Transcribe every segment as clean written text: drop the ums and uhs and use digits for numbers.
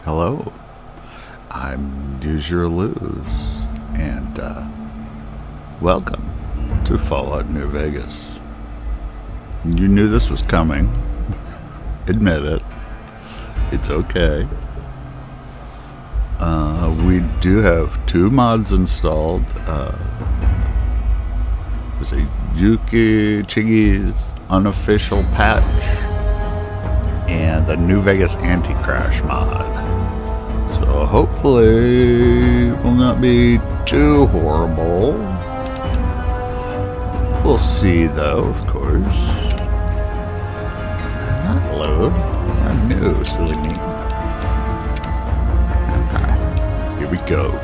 Hello, I'm Use Your Lose, and welcome to Fallout New Vegas. You knew this was coming. Admit it. It's okay. We do have two mods installed. There's a Yuki Chigi's unofficial patch and the New Vegas anti-crash mod. So hopefully it will not be too horrible. We'll see though, of course. Not load. Not new, silly me. Okay, here we go.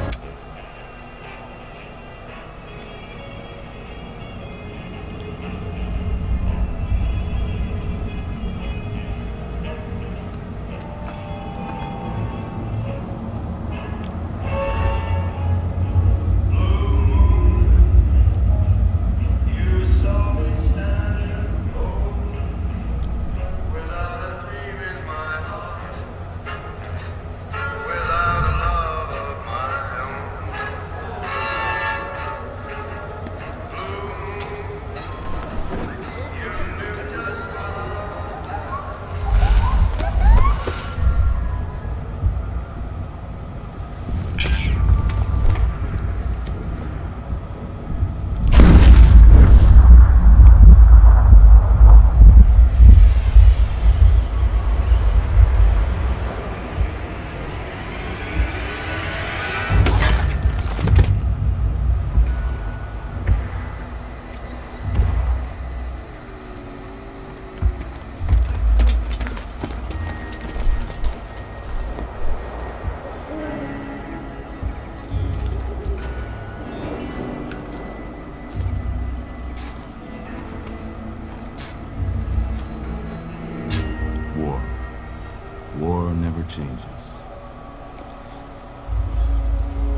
War never changes.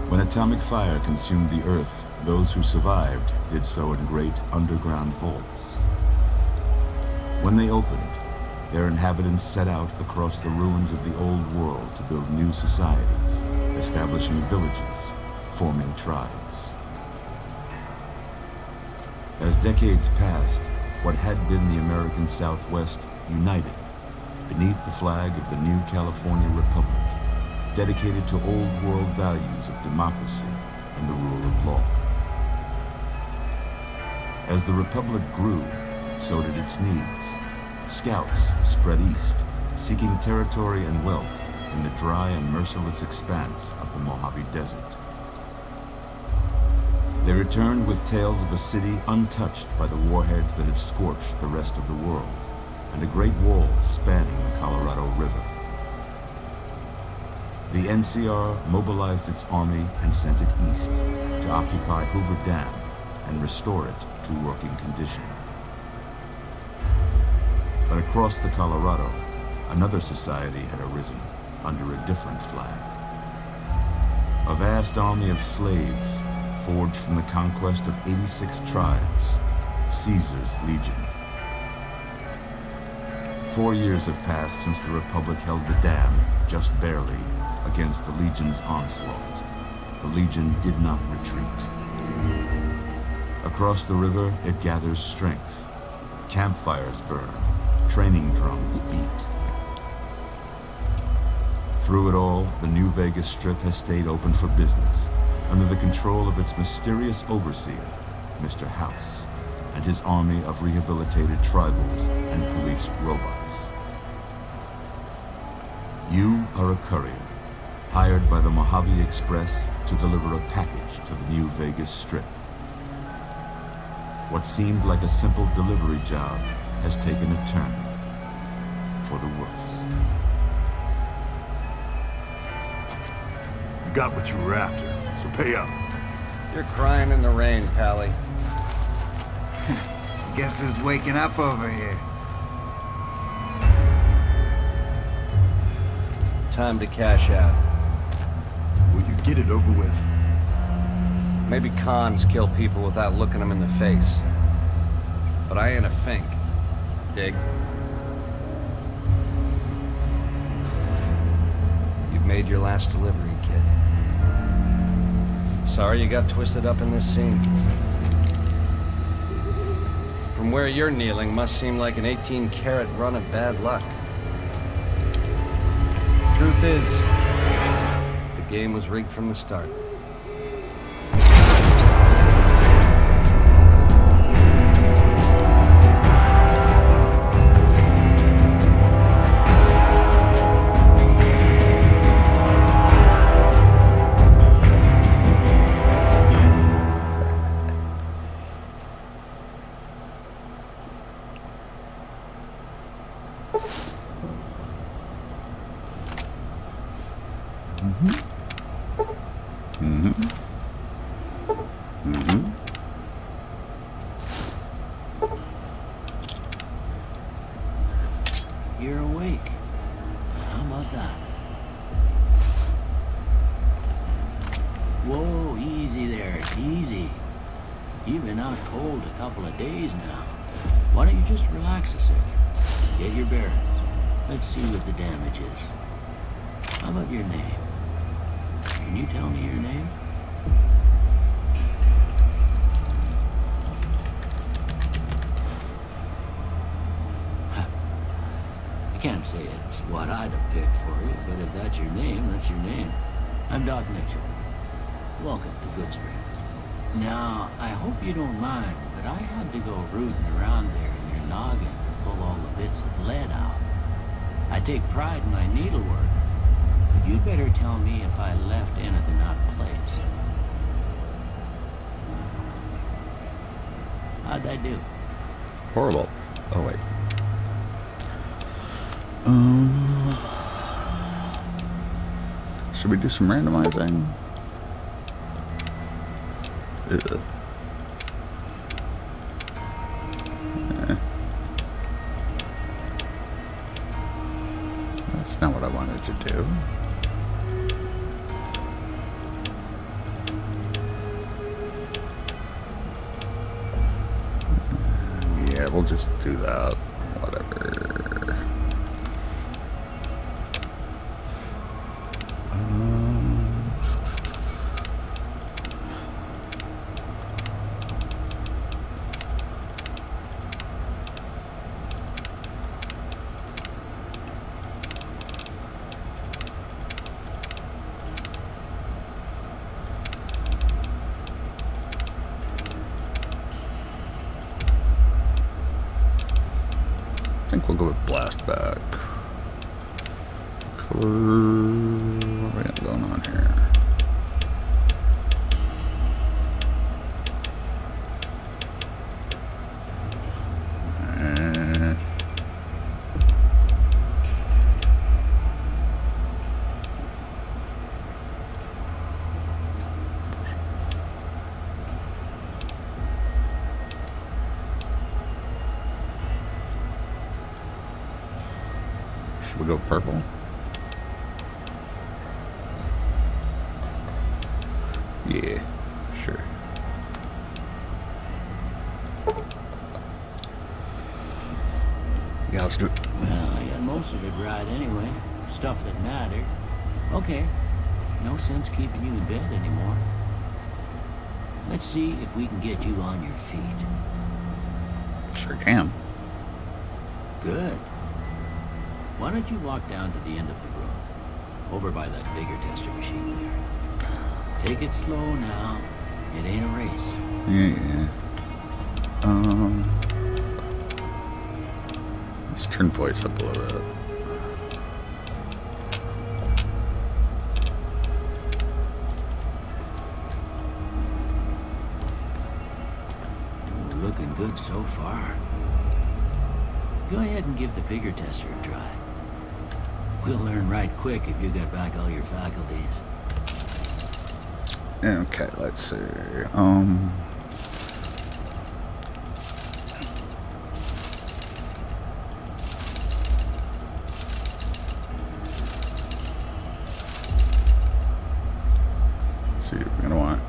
When atomic fire consumed the Earth, those who survived did so in great underground vaults. When they opened, their inhabitants set out across the ruins of the old world to build new societies, establishing villages, forming tribes. As decades passed, what had been the American Southwest united beneath the flag of the new California Republic, dedicated to old world values of democracy and the rule of law. As the Republic grew, so did its needs. Scouts spread east, seeking territory and wealth in the dry and merciless expanse of the Mojave Desert. They returned with tales of a city untouched by the warheads that had scorched the rest of the world, and a great wall spanning the Colorado River. The NCR mobilized its army and sent it east to occupy Hoover Dam and restore it to working condition. But across the Colorado, another society had arisen under a different flag. A vast army of slaves forged from the conquest of 86 tribes, Caesar's Legion. 4 years have passed since the Republic held the dam, just barely, against the Legion's onslaught. The Legion did not retreat. Across the river, it gathers strength. Campfires burn, training drums beat. Through it all, the New Vegas Strip has stayed open for business, under the control of its mysterious overseer, Mr. House, and his army of rehabilitated tribals and police robots. You are a courier, hired by the Mojave Express to deliver a package to the New Vegas Strip. What seemed like a simple delivery job has taken a turn for the worse. You got what you were after, so pay up. You're crying in the rain, Pally. Guess who's waking up over here? Time to cash out. Will you get it over with? Maybe cons kill people without looking them in the face. But I ain't a fink. Dig? You've made made your last delivery, kid. Sorry you got twisted up in this scene. From where you're kneeling must seem like an 18-carat run of bad luck. Truth is, the game was rigged from the start. You're awake. How about that? Whoa, easy there, easy. You've been out cold a couple of days now. Why don't you just relax a second? Get your bearings. Let's see what the damage is. How about your name? Can you tell me your name? Can't say it's what I'd have picked for you, but if that's your name, that's your name. I'm Doc Mitchell. Welcome to Goodsprings. Now, I hope you don't mind, but I had to go rooting around there in your noggin to pull all the bits of lead out. I take pride in my needlework, but you'd better tell me if I left anything out of place. How'd I do? Horrible. Oh, wait. Should we do some randomizing? Ugh. That's not what I wanted to do. Yeah, we'll just do that. Whatever. I think we'll go with blast back. Color. What do we got going on here? Should we go purple? Yeah, sure. Yeah, let's do it. Well, I got most of it right anyway. Stuff that mattered. Okay. No sense keeping you in bed anymore. Let's see if we can get you on your feet. Sure can. Good. Why don't you walk down to the end of the room? Over by that vigor tester machine there. Take it slow now. It ain't a race. Yeah. Let's turn voice up a little bit. Ooh, looking good so far. Go ahead and give the vigor tester a try. We'll learn right quick if you get back all your faculties. Okay, let's see. Let's see, we're gonna want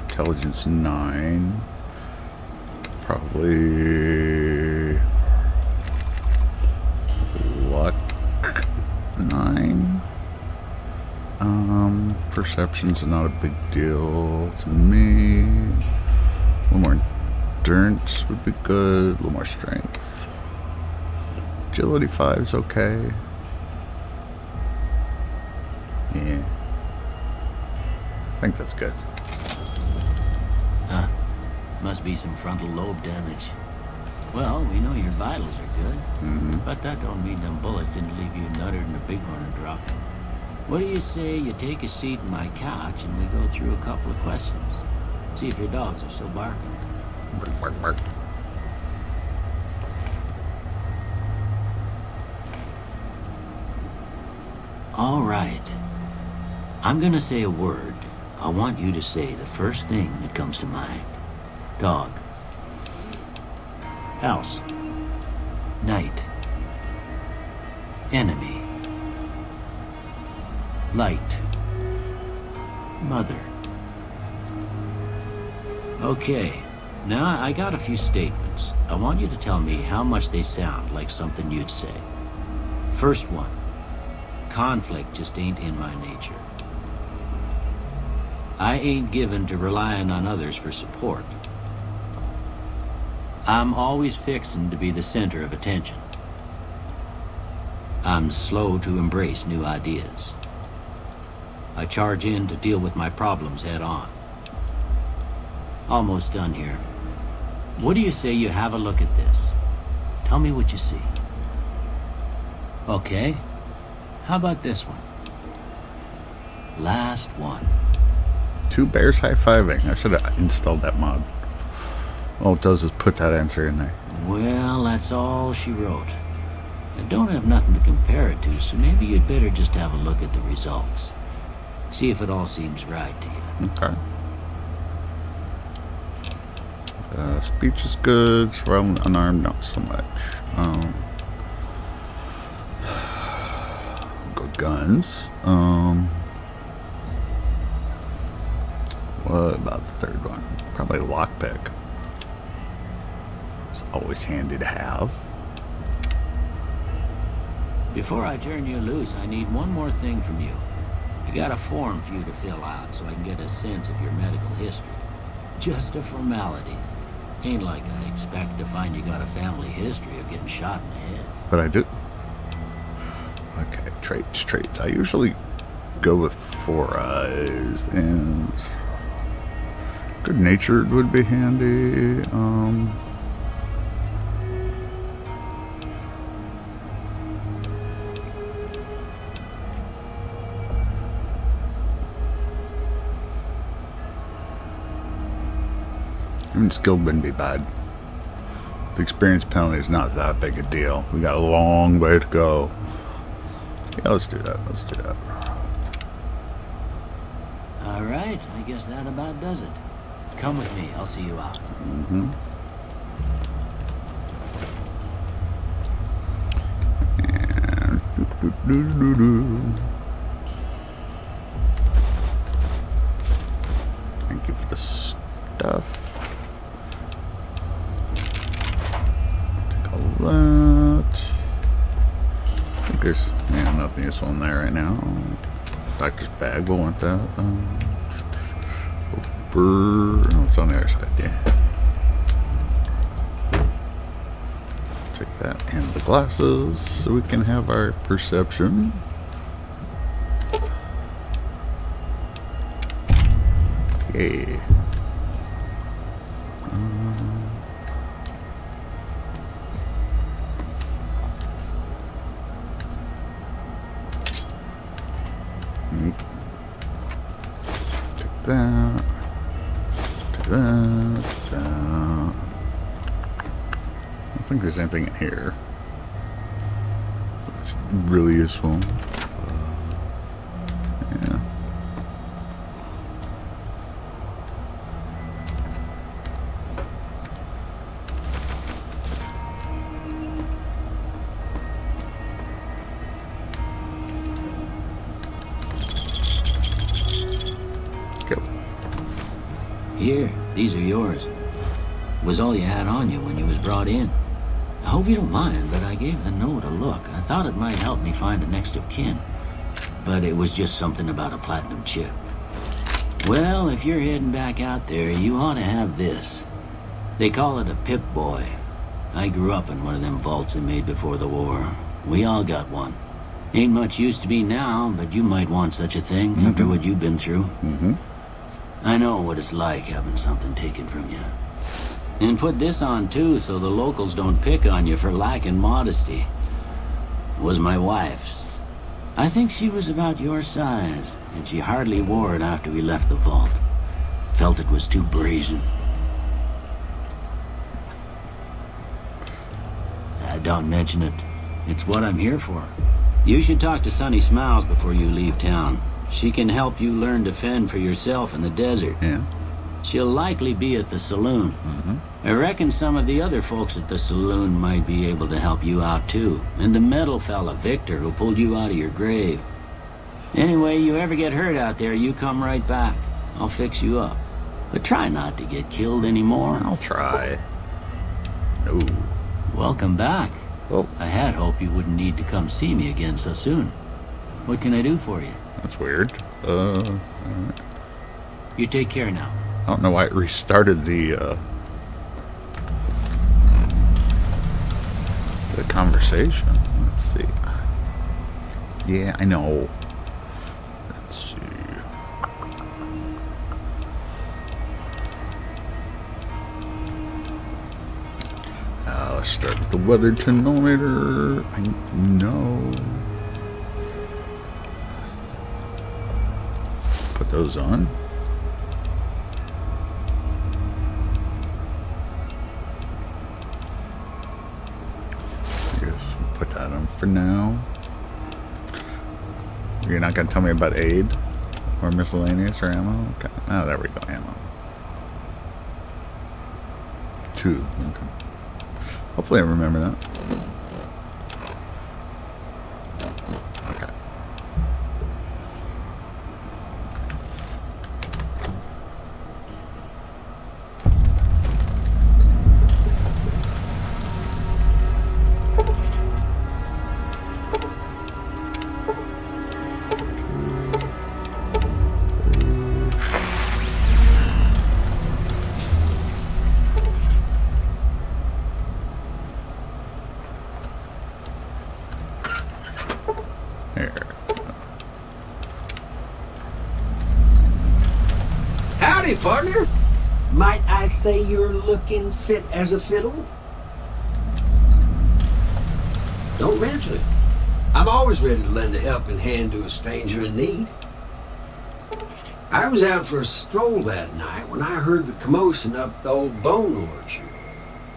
intelligence 9. Probably luck 9. Perception's not a big deal to me. A little more endurance would be good. A little more strength. Agility 5's okay. Yeah. I think that's good. Huh. Must be some frontal lobe damage. Well, we know your vitals are good, but that don't mean them bullets didn't leave you nuttered and a bighorn drop. What do you say you take a seat in my couch and we go through a couple of questions? See if your dogs are still barking. Bark, bark, bark. All right. I'm gonna say a word. I want you to say the first thing that comes to mind. Dog. House. Night. Enemy. Light. Mother. Okay. Now I got a few statements. I want you to tell me how much they sound like something you'd say. First one. Conflict just ain't in my nature. I ain't given to relying on others for support. I'm always fixin' to be the center of attention. I'm slow to embrace new ideas. I charge in to deal with my problems head on. Almost done here. What do you say you have a look at this? Tell me what you see. Okay. How about this one? Last one. 2 bears high-fiving. I should have installed that mod. All it does is put that answer in there. Well, that's all she wrote. I don't have nothing to compare it to, so maybe you'd better just have a look at the results. See if it all seems right to you. Okay. Speech is good. Surrounded and unarmed, not so much. Go guns. What about the third one? Probably lockpick. It's always handy to have. Before I turn you loose, I need one more thing from you. I got a form for you to fill out so I can get a sense of your medical history. Just a formality. Ain't like I expect to find you got a family history of getting shot in the head. But I do. Okay, traits. I usually go with 4 eyes, and good-natured would be handy. Even skilled wouldn't be bad. The experience penalty is not that big a deal. We got a long way to go. Yeah, let's do that. All right, I guess that about does it. Come with me, I'll see you out. And thank you for the stuff. Take all that. I think there's nothing useful in there right now. Doctor's bag, we'll want that. Oh, it's on the other side, yeah. Take that and the glasses so we can have our perception. Yay. Take that. Take that. Take that. I don't think there's anything in here. It's really useful. Yeah. Go. Here, these are yours. Was all you had on you when you was brought in. I hope you don't mind, but I gave the note a look. I thought it might help me find a next of kin. but it was just something about a platinum chip. Well, if you're heading back out there, you ought to have this. They call it a Pip-Boy. I grew up in one of them vaults they made before the war. We all got one. Ain't much use to me now, but you might want such a thing after what you've been through. I know what it's like having something taken from you. And put this on too, so the locals don't pick on you for lacking modesty. It was my wife's. I think she was about your size, and she hardly wore it after we left the vault. Felt it was too brazen. Don't mention it. It's what I'm here for. You should talk to Sunny Smiles before you leave town. She can help you learn to fend for yourself in the desert. Yeah. She'll likely be at the saloon. I reckon some of the other folks at the saloon might be able to help you out too. And the metal fella, Victor, who pulled you out of your grave. Anyway, you ever get hurt out there, you come right back. I'll fix you up. But try not to get killed anymore. I'll try. Ooh. Welcome back. Oh, I had hoped you wouldn't need to come see me again so soon. What can I do for you? that's weird. Alright. You take care now. I don't know why it restarted the conversation. Let's see. Yeah, I know. Let's see. Let's start with the weather tonometer. I know. Put those on. I guess we'll put that on for now. You're not going to tell me about aid or miscellaneous or ammo? Okay. Oh, there we go. Ammo. 2. Okay. Hopefully I remember that. Okay. There. Howdy, partner. Might I say you're looking fit as a fiddle? Don't mention it. I'm always ready to lend a helping hand to a stranger in need. I was out for a stroll that night when I heard the commotion up the old bone orchard.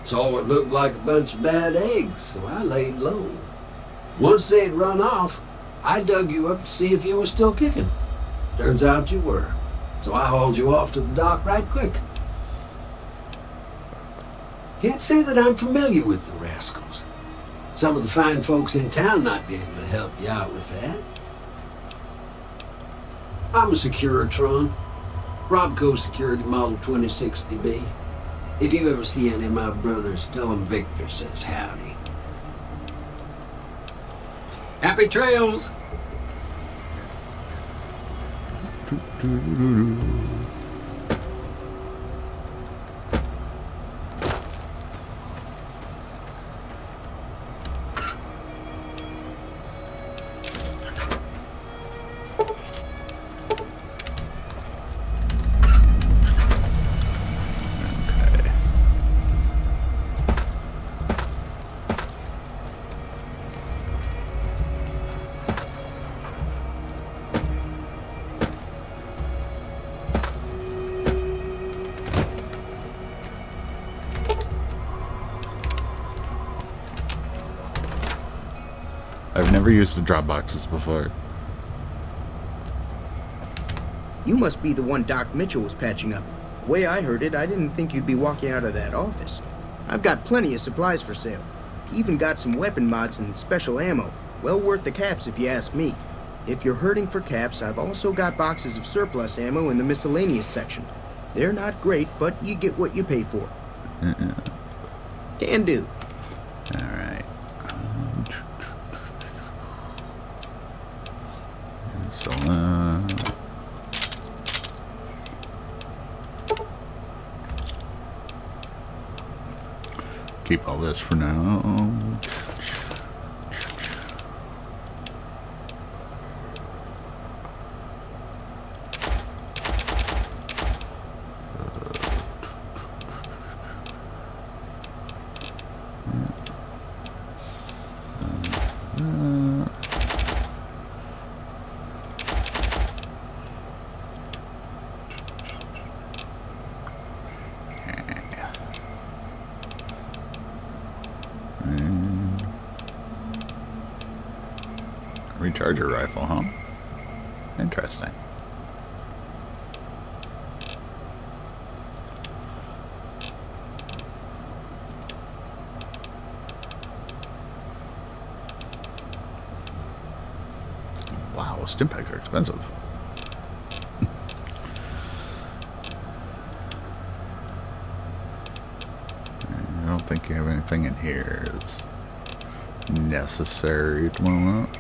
Saw what looked like a bunch of bad eggs, so I laid low. Once they'd run off, I dug you up to see if you were still kicking. Turns out you were. So I hauled you off to the dock right quick. Can't say that I'm familiar with the rascals. Some of the fine folks in town might be able to help you out with that. I'm a Securitron. Robco Security Model 2060B. If you ever see any of my brothers, tell them Victor says howdy. Happy trails! I've never used the drop boxes before. You must be the one Doc Mitchell was patching up. The way I heard it, I didn't think you'd be walking out of that office. I've got plenty of supplies for sale. Even got some weapon mods and special ammo. Well worth the caps if you ask me. If you're hurting for caps, I've also got boxes of surplus ammo in the miscellaneous section. They're not great, but you get what you pay for. Can do. Alright. So, keep all this for now. Recharger rifle, huh? Interesting. Wow, stimpaks are expensive. I don't think you have anything in here that's necessary at the moment.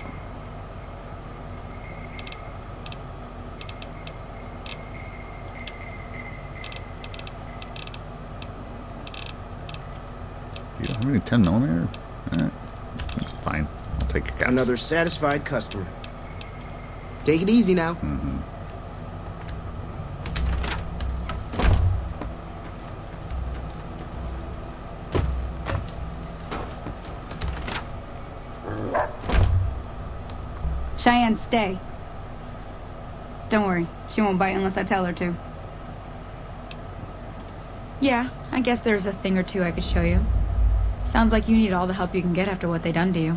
You don't have any 10mm? Alright. Fine. I'll take a guess. Another satisfied customer. Take it easy now. Mm-hmm. Cheyenne, stay. Don't worry, she won't bite unless I tell her to. Yeah, I guess there's a thing or two I could show you. Sounds like you need all the help you can get after what they done to you.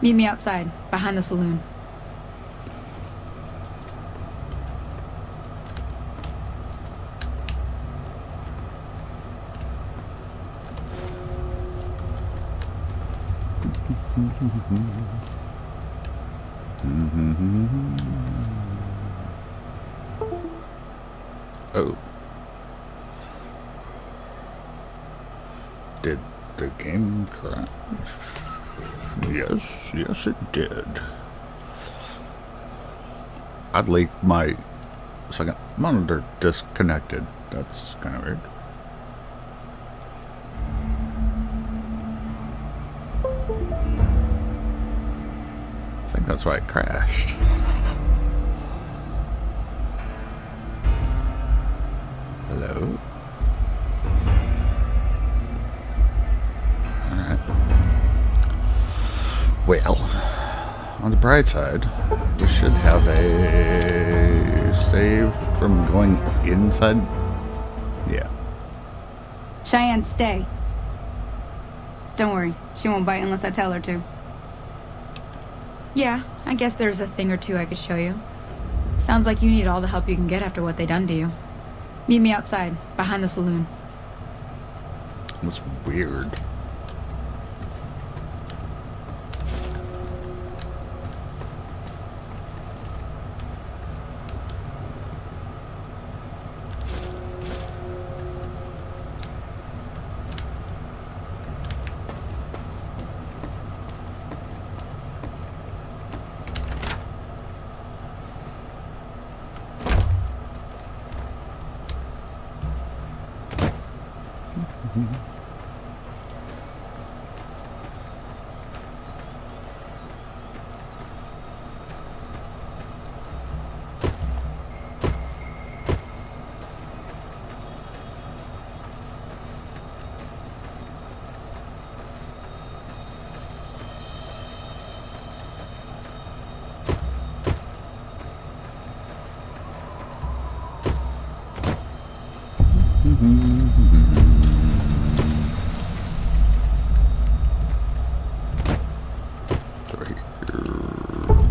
Meet me outside, behind the saloon. Oh. Did the game crash? Yes it did. Oddly, my second monitor disconnected. That's kind of weird. I think that's why it crashed. Hello? Alright. Well, on the bright side, we should have a save from going inside. Yeah. Cheyenne, stay. Don't worry, she won't bite unless I tell her to. Yeah, I guess there's a thing or two I could show you. Sounds like you need all the help you can get after what they done to you. Meet me outside, behind the saloon. That's weird.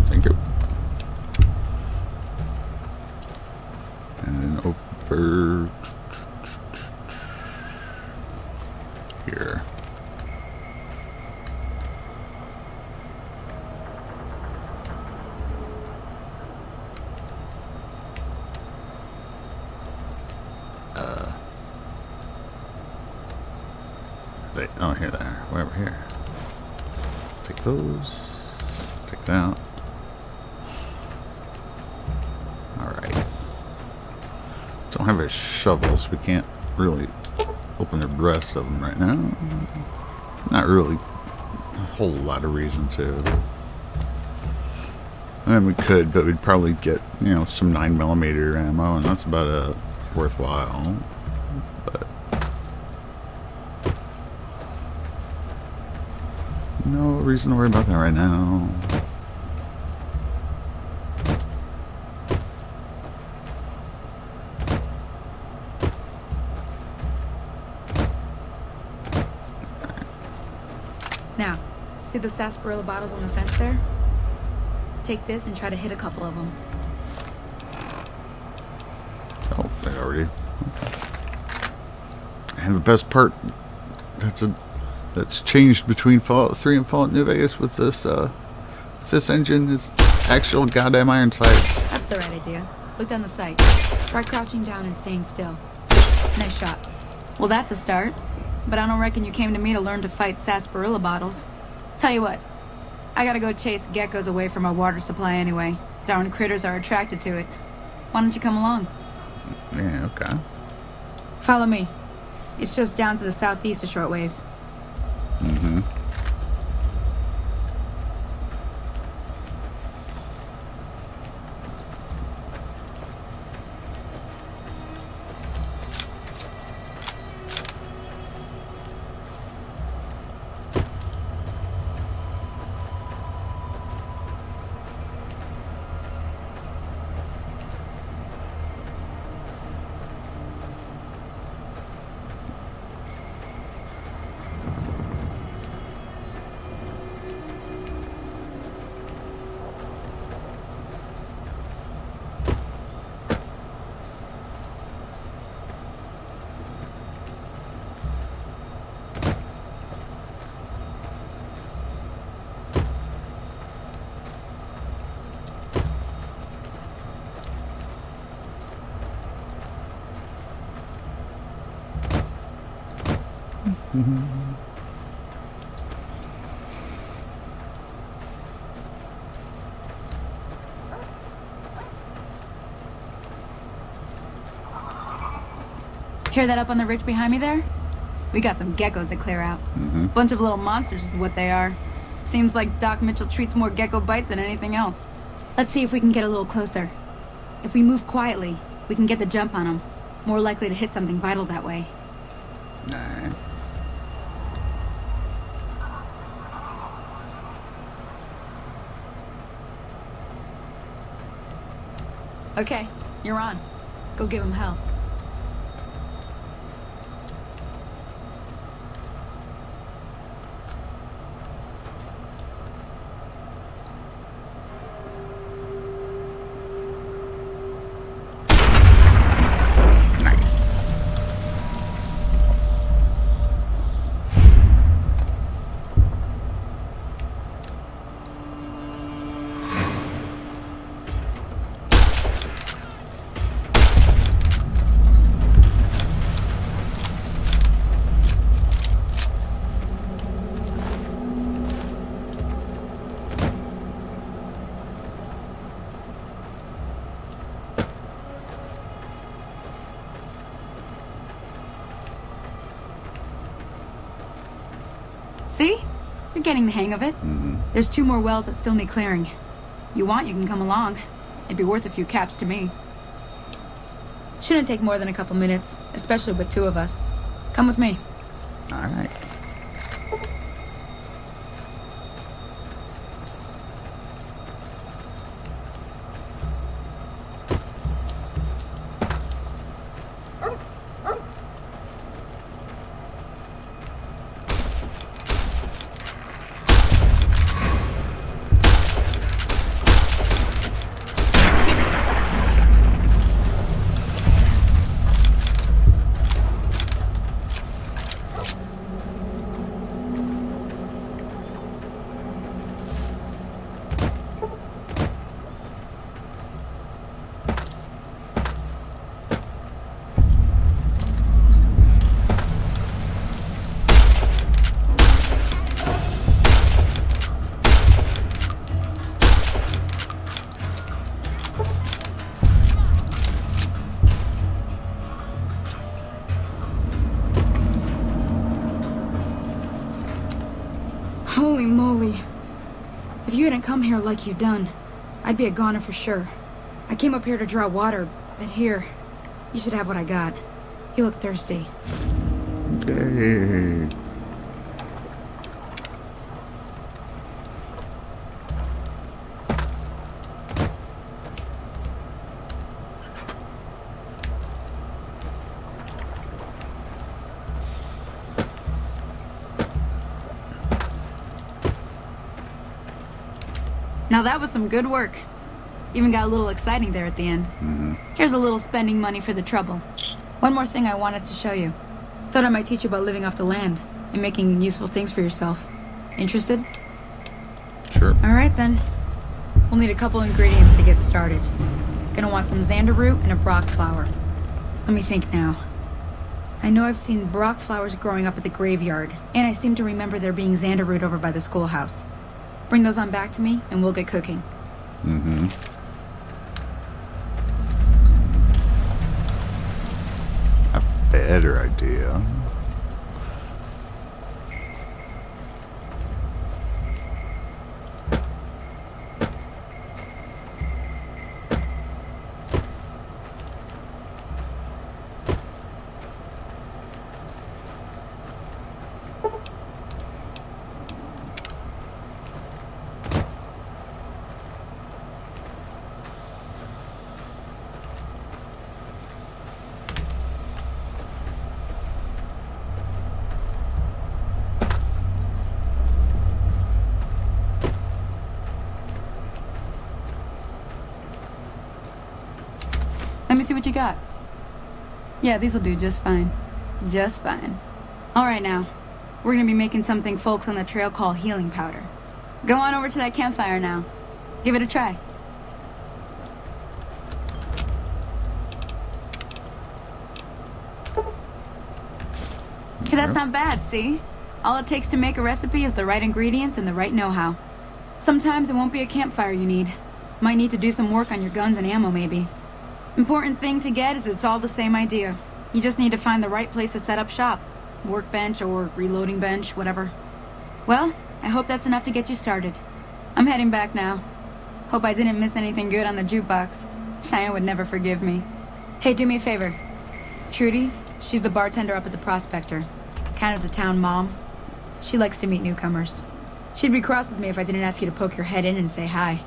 Thank you. And then over here. Oh, here they are. Way over here. Take those. Take that. Don't have a shovel, so we can't really open the rest of them right now. Not really a whole lot of reason to. And we could, but we'd probably get, you know, some 9mm ammo, and that's about worthwhile. But no reason to worry about that right now. Now, see the sarsaparilla bottles on the fence there? Take this and try to hit a couple of them. Oh, they already. And the best part, that's changed between Fallout 3 and Fallout New Vegas with this engine is actual goddamn iron sights. That's the right idea. Look down the sight. Try crouching down and staying still. Nice shot. Well, that's a start. But I don't reckon you came to me to learn to fight sarsaparilla bottles. Tell you what, I gotta go chase geckos away from our water supply anyway. Darn critters are attracted to it. Why don't you come along? Yeah, okay. Follow me. It's just down to the southeast a short ways. Mm-hmm. Hear that up on the ridge behind me there? We got some geckos to clear out. Bunch of little monsters is what they are. Seems like Doc Mitchell treats more gecko bites than anything else. Let's see if we can get a little closer. If we move quietly, we can get the jump on them. More likely to hit something vital that way. Nah. Okay, you're on. Go give him hell. See? You're getting the hang of it. There's 2 more wells that still need clearing. You want, you can come along. It'd be worth a few caps to me. Shouldn't take more than a couple minutes, especially with 2 of us. Come with me. All right. didn't come here like you done, I'd be a goner for sure. I came up here to draw water, but here, you should have what I got. You look thirsty. Yay. Now that was some good work. Even got a little exciting there at the end. Here's a little spending money for the trouble. One more thing I wanted to show you. Thought I might teach you about living off the land and making useful things for yourself. Interested? Sure. Alright then. We'll need a couple ingredients to get started. Gonna want some xander root and a brock flower. Let me think now. I know I've seen brock flowers growing up at the graveyard, and I seem to remember there being xander root over by the schoolhouse. Bring those on back to me, and we'll get cooking. A better idea. Let me see what you got. Yeah, these'll do just fine. Just fine. Alright now, we're gonna be making something folks on the trail call healing powder. Go on over to that campfire now. Give it a try. Okay, that's not bad, see? All it takes to make a recipe is the right ingredients and the right know-how. Sometimes it won't be a campfire you need. Might need to do some work on your guns and ammo, maybe. Important thing to get is it's all the same idea. You just need to find the right place to set up shop. Workbench or reloading bench, whatever. Well, I hope that's enough to get you started. I'm heading back now. Hope I didn't miss anything good on the jukebox. Cheyenne would never forgive me. Hey, do me a favor. Trudy, she's the bartender up at the Prospector. Kind of the town mom. She likes to meet newcomers. She'd be cross with me if I didn't ask you to poke your head in and say hi.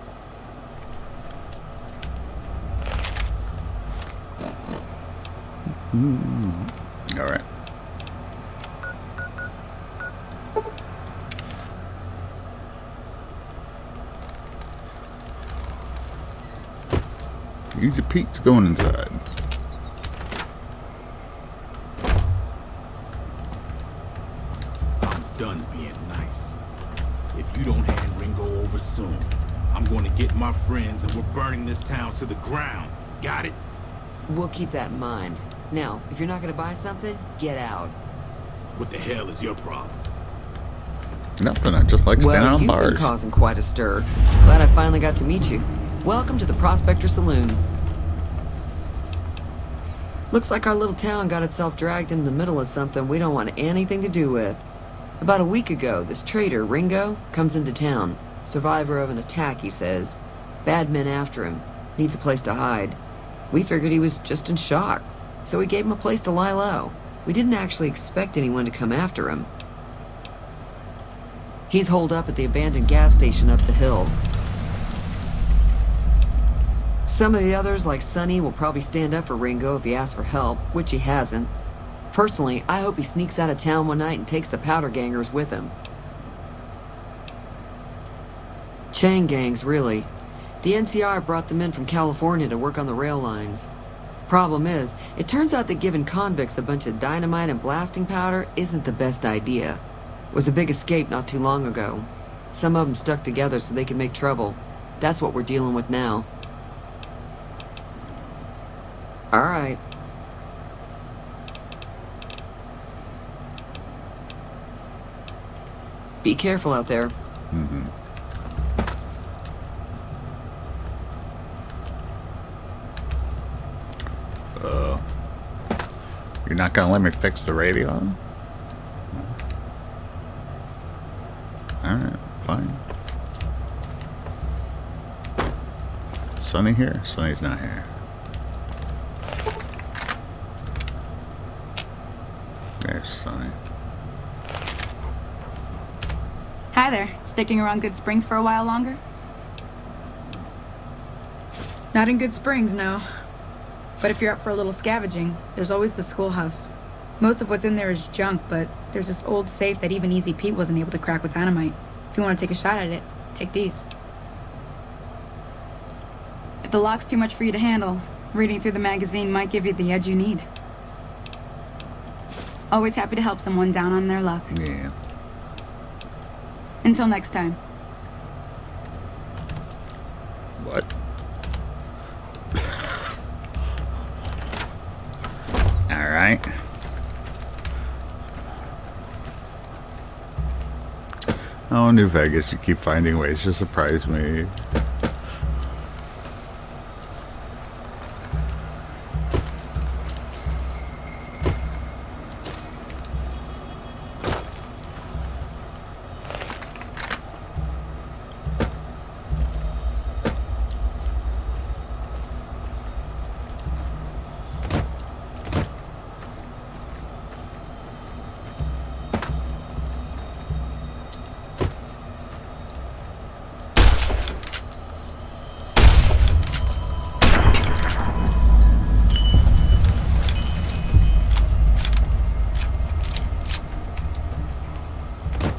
All right. Easy Pete's going inside. I'm done being nice. If you don't hand Ringo over soon, I'm going to get my friends and we're burning this town to the ground. Got it? We'll keep that in mind. Now, if you're not gonna buy something, get out. What the hell is your problem? Nothing. I just like standing Well, on you've bars. been causing quite a stir. Glad I finally got to meet you. Welcome to the Prospector Saloon. Looks like our little town got itself dragged into the middle of something we don't want anything to do with. About a week ago, this traitor, Ringo, comes into town. Survivor of an attack, he says. Bad men after him. Needs a place to hide. We figured he was just in shock, so we gave him a place to lie low. We didn't actually expect anyone to come after him. He's holed up at the abandoned gas station up the hill. Some of the others, like Sonny, will probably stand up for Ringo if he asks for help, which he hasn't. Personally, I hope he sneaks out of town one night and takes the powder gangers with him. Chain gangs, really. The NCR brought them in from California to work on the rail lines. Problem is, it turns out that giving convicts a bunch of dynamite and blasting powder isn't the best idea. It was a big escape not too long ago. Some of them stuck together so they could make trouble. That's what we're dealing with now. All right. Be careful out there. Mm-hmm. You're not gonna let me fix the radio? Alright, fine. Sonny here? Sonny's not here. There's Sonny. Hi there. Sticking around Goodsprings for a while longer? Not in Goodsprings, no. But if you're up for a little scavenging, there's always the schoolhouse. Most of what's in there is junk, but there's this old safe that even Easy Pete wasn't able to crack with dynamite. If you want to take a shot at it, take these. If the lock's too much for you to handle, reading through the magazine might give you the edge you need. Always happy to help someone down on their luck. Yeah. Until next time. What? Alright. Oh, New Vegas, you keep finding ways to surprise me.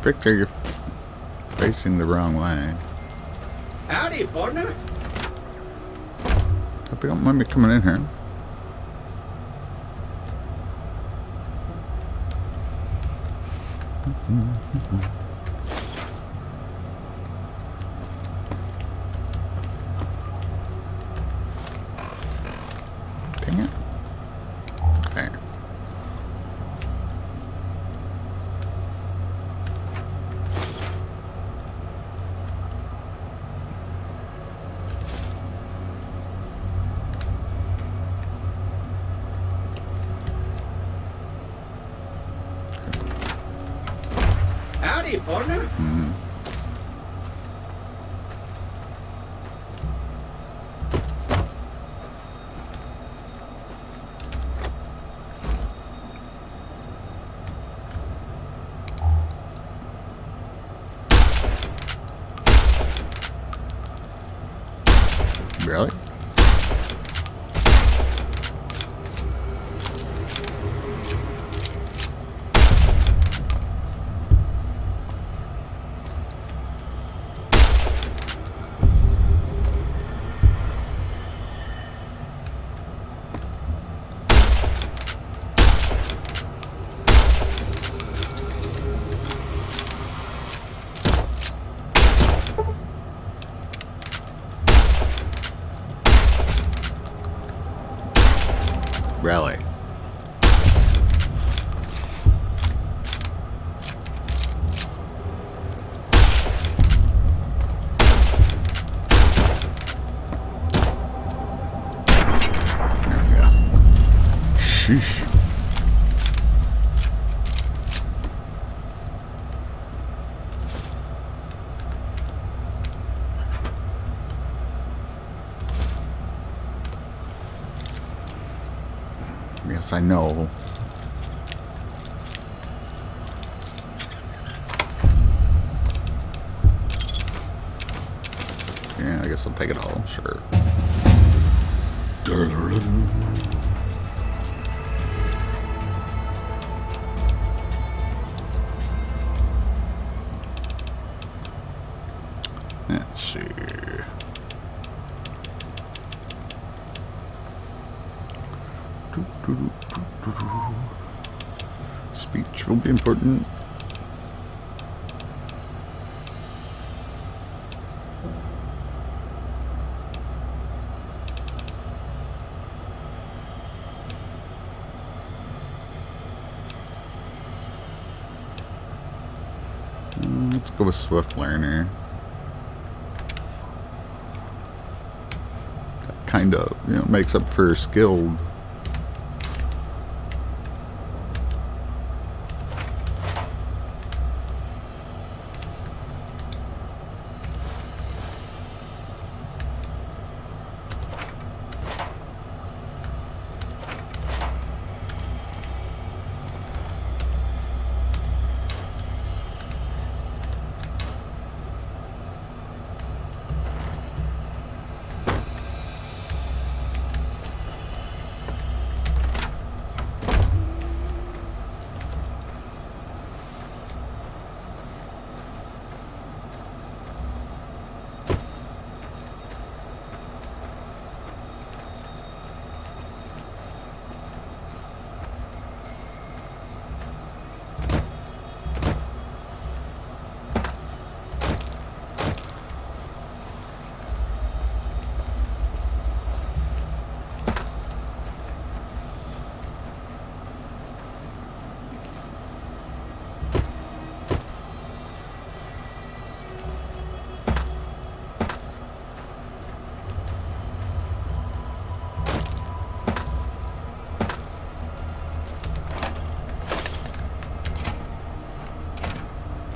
Victor, you're facing the wrong way. Howdy, partner. Hope you don't mind me coming in here. Dang it. There. Howdy, partner. Really? Really? There we go. Sheesh. Yes, I know. Yeah, I guess I'll take it all, sure. Let's see. Speech will be important. Let's go with Swift Learner. That kind of, makes up for skilled.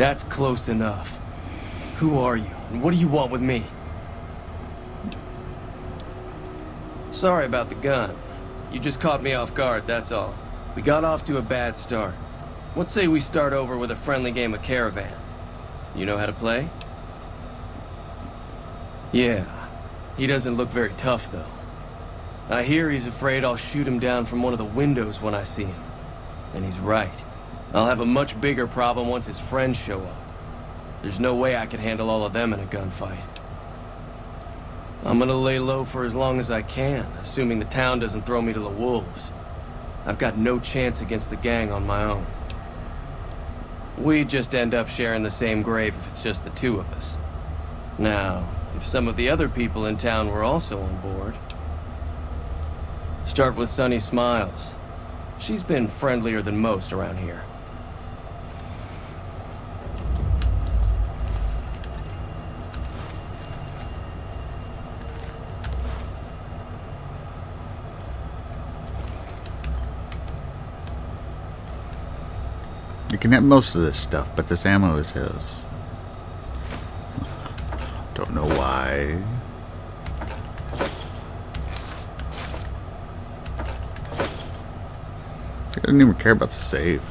That's close enough. Who are you, and what do you want with me? Sorry about the gun. You just caught me off guard, that's all. We got off to a bad start. What say we start over with a friendly game of Caravan? You know how to play? Yeah. He doesn't look very tough, though. I hear he's afraid I'll shoot him down from one of the windows when I see him. And he's right. I'll have a much bigger problem once his friends show up. There's no way I could handle all of them in a gunfight. I'm gonna lay low for as long as I can, assuming the town doesn't throw me to the wolves. I've got no chance against the gang on my own. We'd just end up sharing the same grave if it's just the two of us. Now, if some of the other people in town were also on board... Start with Sunny Smiles. She's been friendlier than most around here. You can have most of this stuff, but this ammo is his. Don't know why. I didn't even care about the save.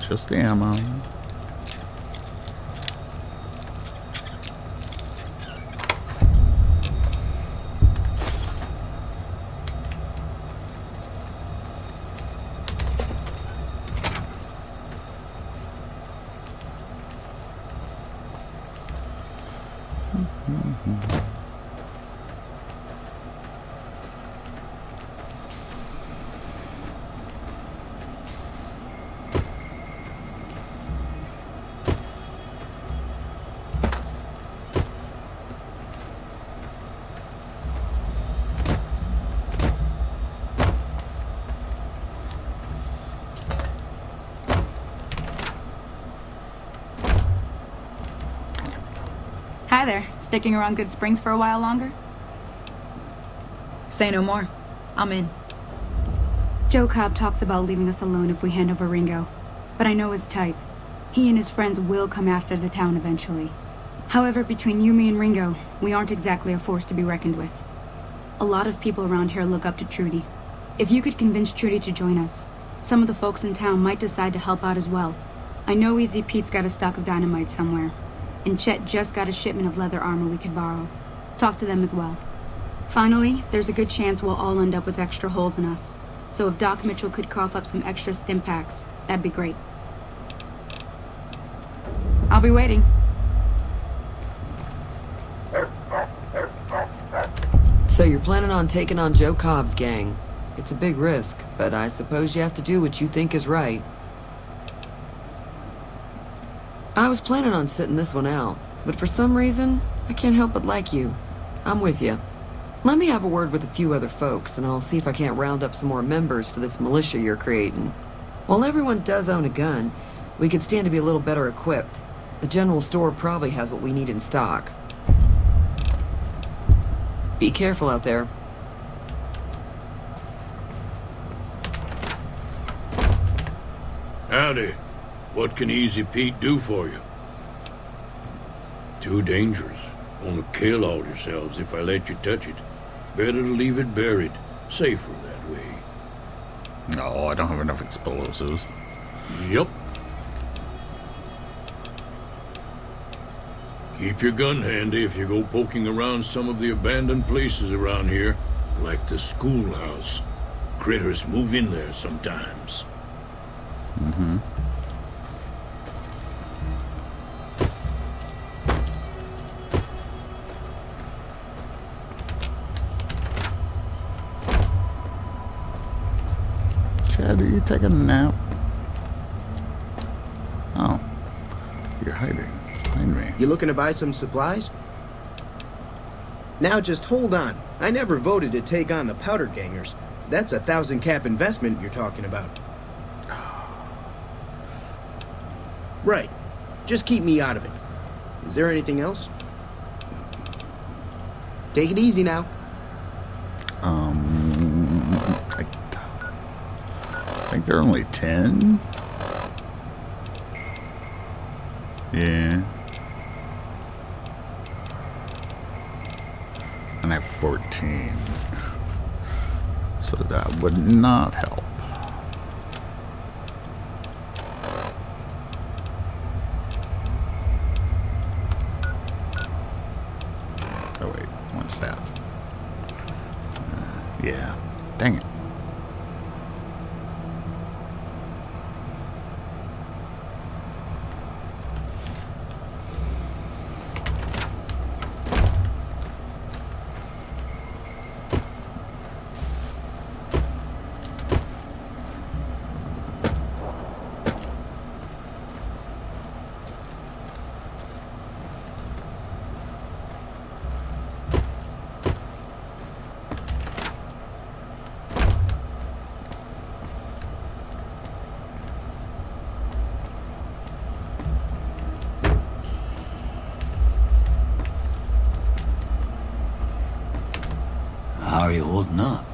Just the ammo. Hi there. Sticking around Goodsprings for a while longer? Say no more. I'm in. Joe Cobb talks about leaving us alone if we hand over Ringo. But I know his type. He and his friends will come after the town eventually. However, between you, me, and Ringo, we aren't exactly a force to be reckoned with. A lot of people around here look up to Trudy. If you could convince Trudy to join us, some of the folks in town might decide to help out as well. I know Easy Pete's got a stock of dynamite somewhere. And Chet just got a shipment of leather armor we could borrow. Talk to them as well. Finally, there's a good chance we'll all end up with extra holes in us. So if Doc Mitchell could cough up some extra stim packs, that'd be great. I'll be waiting. So you're planning on taking on Joe Cobb's gang. It's a big risk, but I suppose you have to do what you think is right. I was planning on sitting this one out, but for some reason, I can't help but like you. I'm with you. Let me have a word with a few other folks, and I'll see if I can't round up some more members for this militia you're creating. While everyone does own a gun, we could stand to be a little better equipped. The general store probably has what we need in stock. Be careful out there. Howdy. What can Easy Pete do for you? Too dangerous. Gonna kill all yourselves if I let you touch it. Better to leave it buried. Safer that way. No, I don't have enough explosives. Yep. Keep your gun handy if you go poking around some of the abandoned places around here, like the schoolhouse. Critters move in there sometimes. Mm-hmm. Chad, are you taking a nap? Oh. You're hiding behind me. You looking to buy some supplies? Now just hold on. I never voted to take on the powder gangers. That's a 1,000 cap investment you're talking about. Right. Just keep me out of it. Is there anything else? Take it easy now. I think they're only 10. Yeah. And I have 14. So that would not help. Oh wait, one stats. Yeah. Dang it. How are you holding up?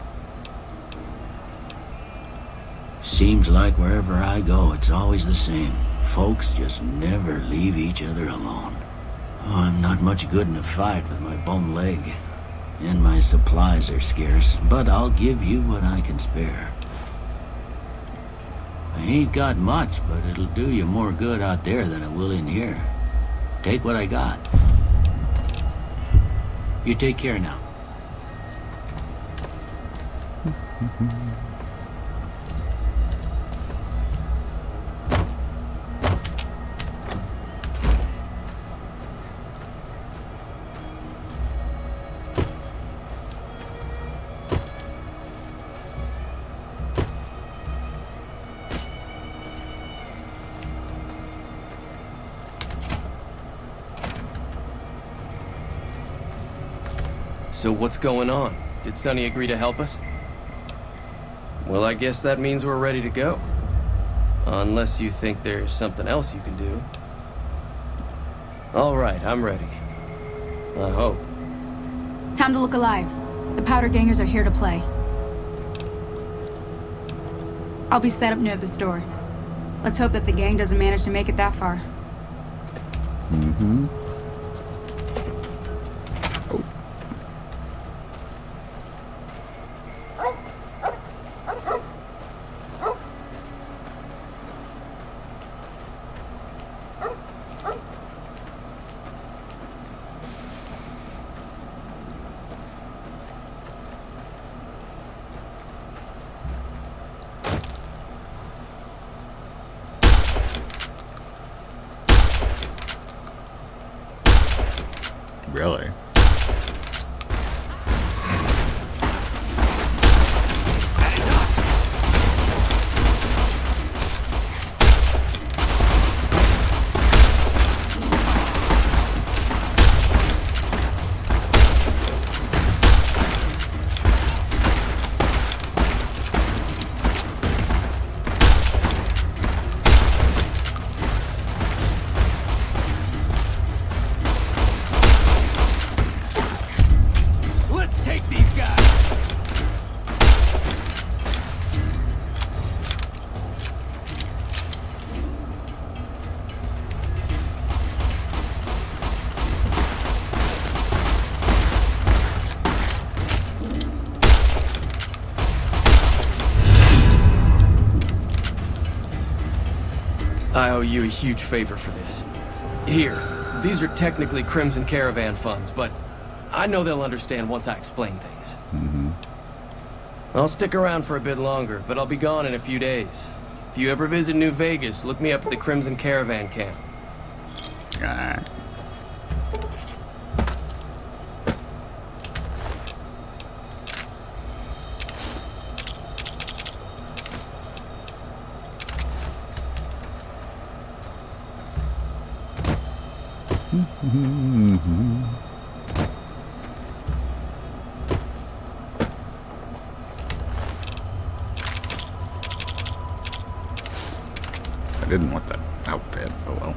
Seems like wherever I go, it's always the same. Folks just never leave each other alone. Oh, I'm not much good in a fight with my bum leg. And my supplies are scarce, but I'll give you what I can spare. I ain't got much, but it'll do you more good out there than it will in here. Take what I got. You take care now. So what's going on? Did Sonny agree to help us? Well, I guess that means we're ready to go. Unless you think there's something else you can do. All right, I'm ready. I hope. Time to look alive. The powder gangers are here to play. I'll be set up near the store. Let's hope that the gang doesn't manage to make it that far. Mm-hmm. Really? I owe you a huge favor for this. Here, these are technically Crimson Caravan funds, but I know they'll understand once I explain things. Mm-hmm. I'll stick around for a bit longer, but I'll be gone in a few days. If you ever visit New Vegas, look me up at the Crimson Caravan camp. Alright. I didn't want that outfit. Oh well.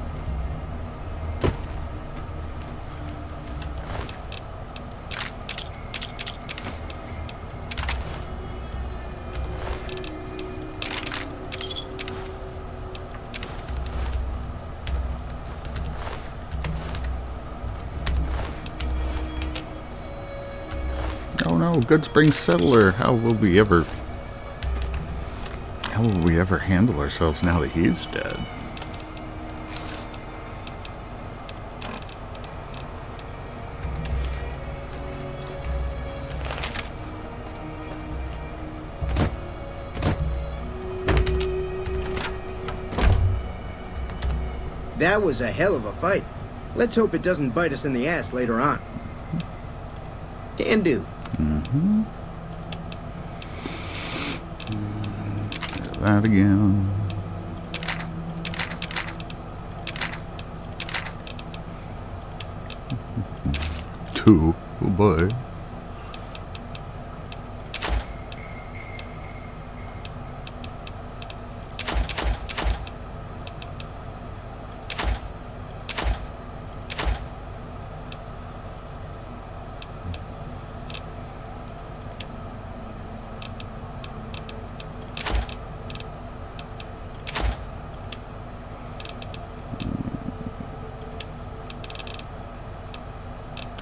no, Goodsprings settler. How will we ever handle ourselves now that he's dead? That was a hell of a fight. Let's hope it doesn't bite us in the ass later on. Can do. Mm-hmm. That again. Two. Oh boy.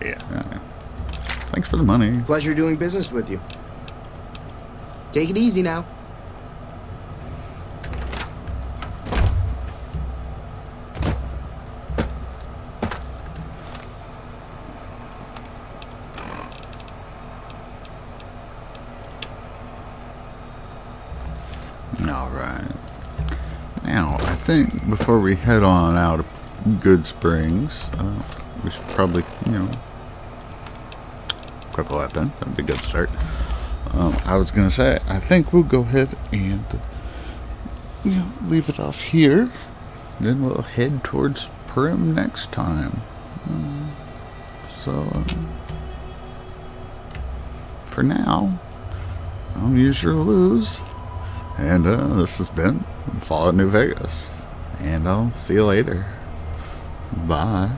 Yeah. Thanks for the money. Pleasure doing business with you. Take it easy now. Alright. Now, I think before we head on out of Goodsprings, we should probably, equip a weapon. That'd be a good start. I was gonna say, I think we'll go ahead and, leave it off here. Then we'll head towards Prim next time. For now, I'm Use or Lose. And this has been Fallout New Vegas. And I'll see you later. Bye.